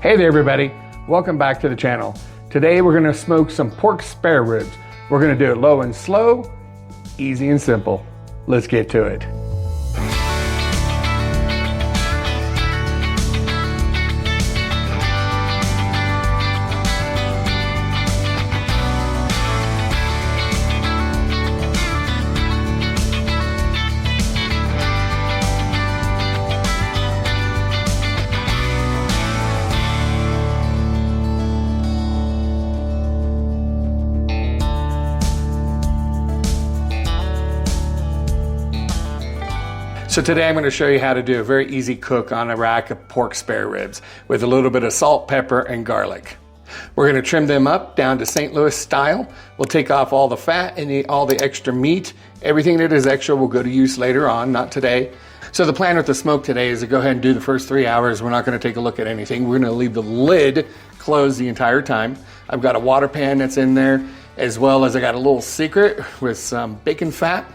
Hey there everybody, welcome back to the channel. Today we're gonna smoke some pork spare ribs. We're gonna do it low and slow, easy and simple. Let's get to it. So today I'm going to show you how to do a very easy cook on a rack of pork spare ribs with a little bit of salt, pepper, and garlic. We're going to trim them up down to St. Louis style. We'll take off all the fat and all the extra meat. Everything that is extra will go to use later on, not today. So the plan with the smoke today is to go ahead and do the first 3 hours. We're not going to take a look at anything. We're going to leave the lid closed the entire time. I've got a water pan that's in there, as well as I got a little secret with some bacon fat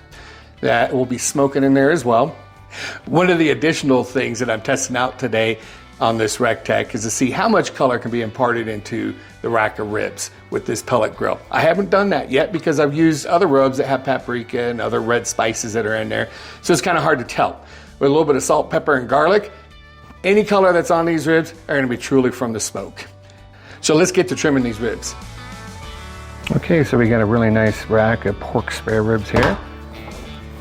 that will be smoking in there as well. One of the additional things that I'm testing out today on this RECTEQ is to see how much color can be imparted into the rack of ribs with this pellet grill. I haven't done that yet because I've used other rubs that have paprika and other red spices that are in there, so it's kind of hard to tell. With a little bit of salt, pepper, and garlic, any color that's on these ribs are going to be truly from the smoke. So let's get to trimming these ribs. Okay, so we got a really nice rack of pork spare ribs here.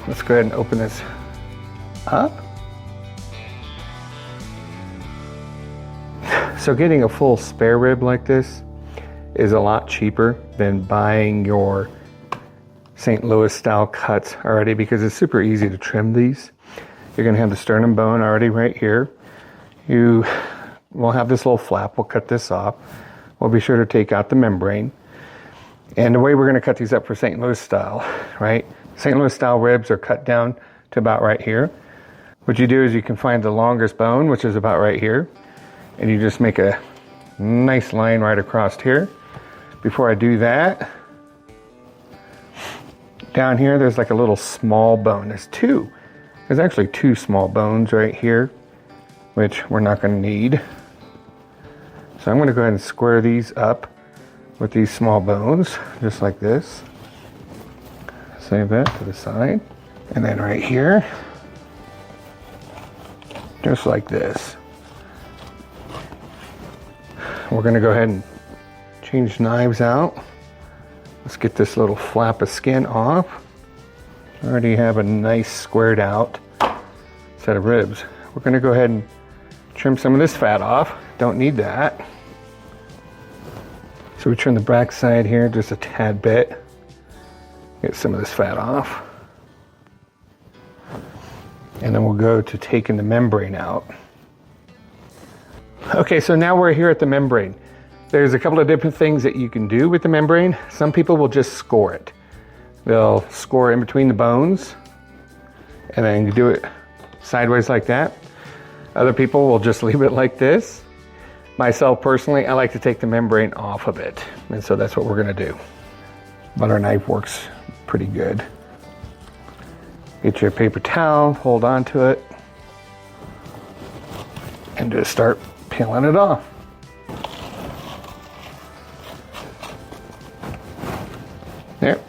Let's go ahead and open this up. So getting a full spare rib like this is a lot cheaper than buying your St. Louis style cuts already, because it's super easy to trim these. You're going to have the sternum bone already right here. You will have this little flap. We'll cut this off. We'll be sure to take out the membrane. And the way we're going to cut these up for St. Louis style, right? St. Louis style ribs are cut down to about right here. What you do is you can find the longest bone, which is about right here, and you just make a nice line right across here. Before I do that, down here there's like a little small bone. There's actually two small bones right here, which we're not going to need. So I'm going to go ahead and square these up with these small bones, just like this. Save that to the side. And then right here, just like this. We're going to go ahead and change knives out. Let's get this little flap of skin off. I already have a nice squared out set of ribs. We're going to go ahead and trim some of this fat off. Don't need that. So we trim the back side here just a tad bit. Get some of this fat off. And then we'll go to taking the membrane out. Okay, so now we're here at the membrane. There's a couple of different things that you can do with the membrane. Some people will just score it. They'll score in between the bones and then do it sideways like that. Other people will just leave it like this. Myself personally, I like to take the membrane off of it. And so that's what we're gonna do. Butter knife works pretty good. Get your paper towel, hold on to it, and just start peeling it off. There,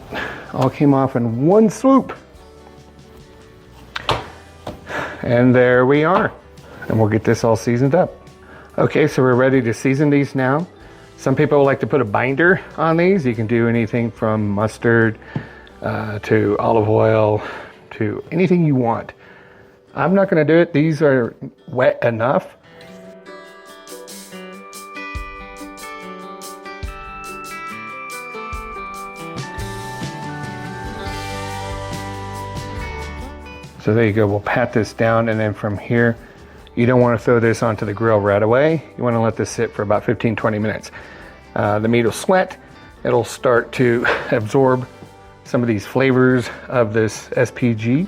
all came off in one swoop. And there we are. And we'll get this all seasoned up. Okay, so we're ready to season these now. Some people like to put a binder on these. You can do anything from mustard to olive oil, to anything you want. I'm not going to do it. These are wet enough. So there you go. We'll pat this down, and then from here, you don't want to throw this onto the grill right away. You want to let this sit for about 15-20 minutes. The meat will sweat. It'll start to absorb some of these flavors of this SPG.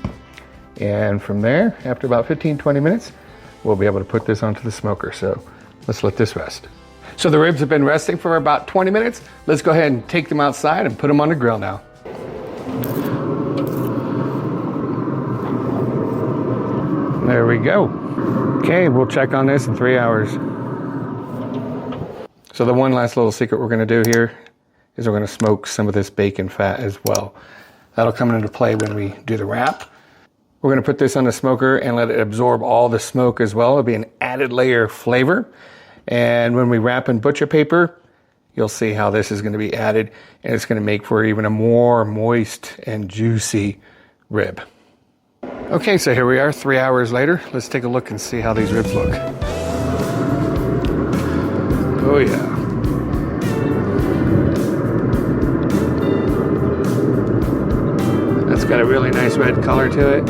And from there, after about 15-20 minutes, we'll be able to put this onto the smoker. So let's let this rest. So the ribs have been resting for about 20 minutes. Let's go ahead and take them outside and put them on the grill now. There we go. Okay, we'll check on this in 3 hours. So the one last little secret we're going to do here is we're going to smoke some of this bacon fat as well. That'll come into play when we do the wrap. We're going to put this on the smoker and let it absorb all the smoke as well. It'll be an added layer of flavor. And when we wrap in butcher paper, you'll see how this is going to be added, and it's going to make for even a more moist and juicy rib. Okay, so here we are 3 hours later. Let's take a look and see how these ribs look. Oh yeah. That's got a really nice red color to it.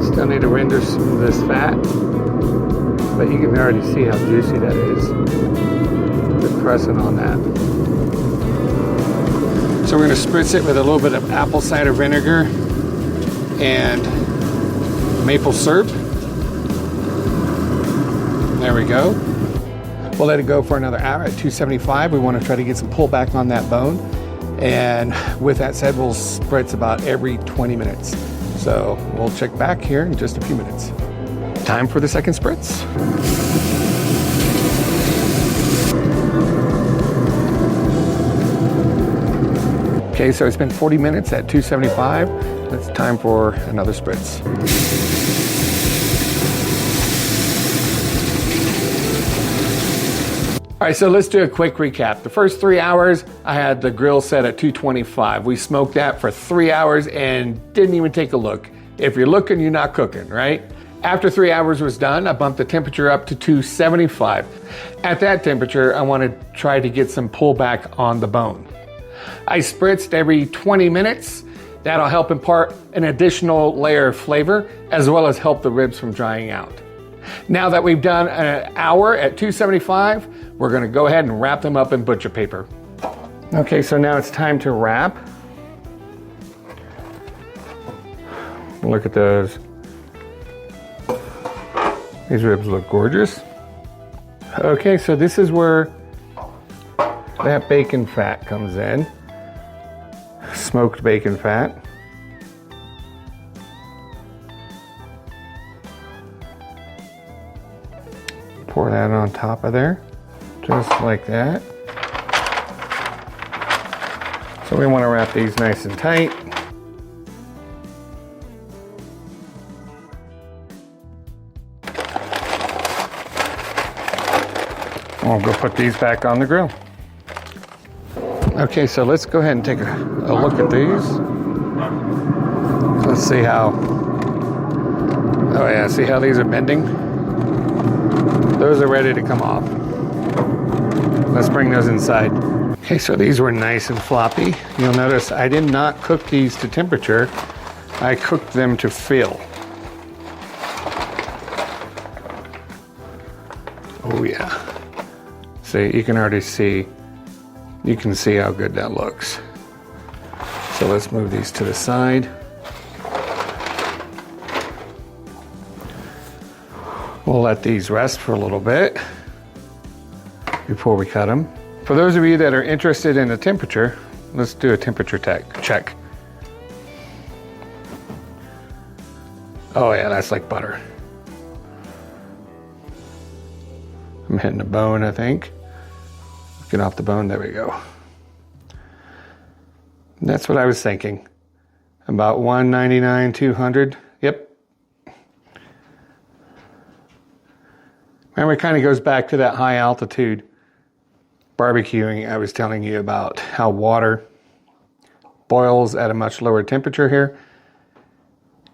Still need to render some of this fat, but you can already see how juicy that is. Just pressing on that. So we're going to spritz it with a little bit of apple cider vinegar and maple syrup. There we go. We'll let it go for another hour at 275. We want to try to get some pullback on that bone. And with that said, we'll spritz about every 20 minutes. So we'll check back here in just a few minutes. Time for the second spritz. Okay, so it's been 40 minutes at 275. It's time for another spritz. All right, so let's do a quick recap. The first 3 hours, I had the grill set at 225. We smoked that for 3 hours and didn't even take a look. If you're looking, you're not cooking, right? After 3 hours was done, I bumped the temperature up to 275. At that temperature, I want to try to get some pullback on the bone. I spritzed every 20 minutes. That'll help impart an additional layer of flavor, as well as help the ribs from drying out. Now that we've done an hour at 275, we're going to go ahead and wrap them up in butcher paper. Okay, so now it's time to wrap. Look at those. These ribs look gorgeous. Okay, so this is where that bacon fat comes in. Smoked bacon fat. Pour that on top of there, just like that. So we want to wrap these nice and tight. We'll go put these back on the grill. Okay, so let's go ahead and take a look at these. Let's see how, oh yeah, see how these are bending? Those are ready to come off. Let's bring those inside. Okay, so these were nice and floppy. You'll notice I did not cook these to temperature. I cooked them to fill. Oh yeah. See, you can already see, you can see how good that looks. So let's move these to the side. We'll let these rest for a little bit before we cut them. For those of you that are interested in the temperature, let's do a temperature check. Oh yeah, that's like butter. I'm hitting the bone, I think. Get off the bone, there we go. That's what I was thinking. About 199, 200, yep. Remember, it kind of goes back to that high altitude barbecuing I was telling you about, how water boils at a much lower temperature here.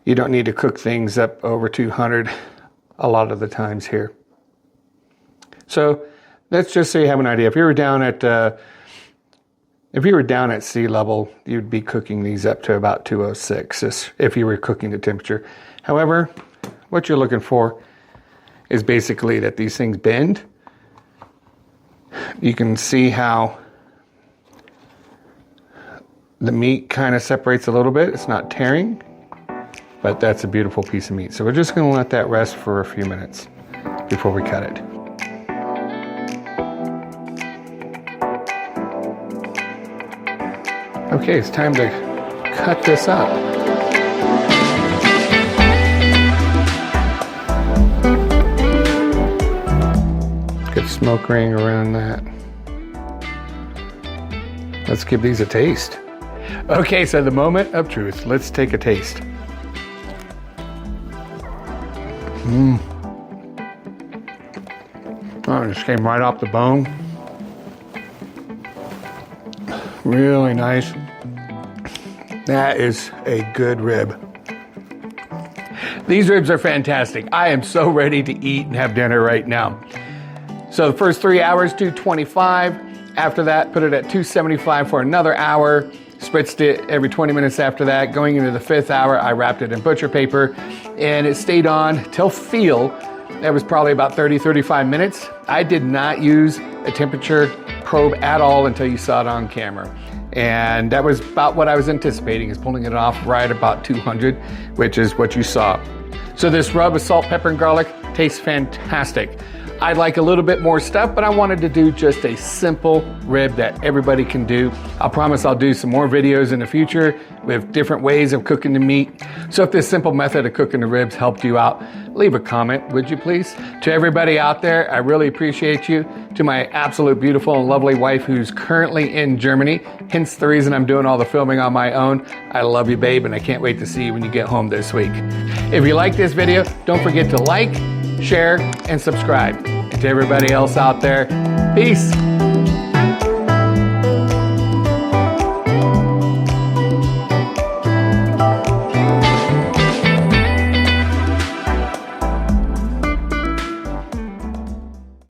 You don't need to cook things up over 200 a lot of the times here. So that's just so you have an idea. If you were down at sea level, you'd be cooking these up to about 206 if you were cooking the temperature. However, what you're looking for is basically that these things bend. You can see how the meat kind of separates a little bit. It's not tearing, but that's a beautiful piece of meat. So we're just going to let that rest for a few minutes before we cut it. Okay, it's time to cut this up. smoke ring around that. Let's give these a taste. Okay, so the moment of truth. Let's take a taste. Oh, it just came right off the bone. Really nice. That is a good rib. These ribs are fantastic. I am so ready to eat and have dinner right now. So the first 3 hours, 225. After that, put it at 275 for another hour. Spritzed it every 20 minutes after that. Going into the 5th hour, I wrapped it in butcher paper and it stayed on till feel. That was probably about 30, 35 minutes. I did not use a temperature probe at all until you saw it on camera. And that was about what I was anticipating, is pulling it off right about 200, which is what you saw. So this rub of salt, pepper, and garlic tastes fantastic. I'd like a little bit more stuff, but I wanted to do just a simple rib that everybody can do. I promise I'll do some more videos in the future with different ways of cooking the meat. So if this simple method of cooking the ribs helped you out, leave a comment, would you please? To everybody out there, I really appreciate you. To my absolute beautiful and lovely wife who's currently in Germany, hence the reason I'm doing all the filming on my own. I love you, babe, and I can't wait to see you when you get home this week. If you like this video, don't forget to like, share, and subscribe. And to everybody else out there, peace.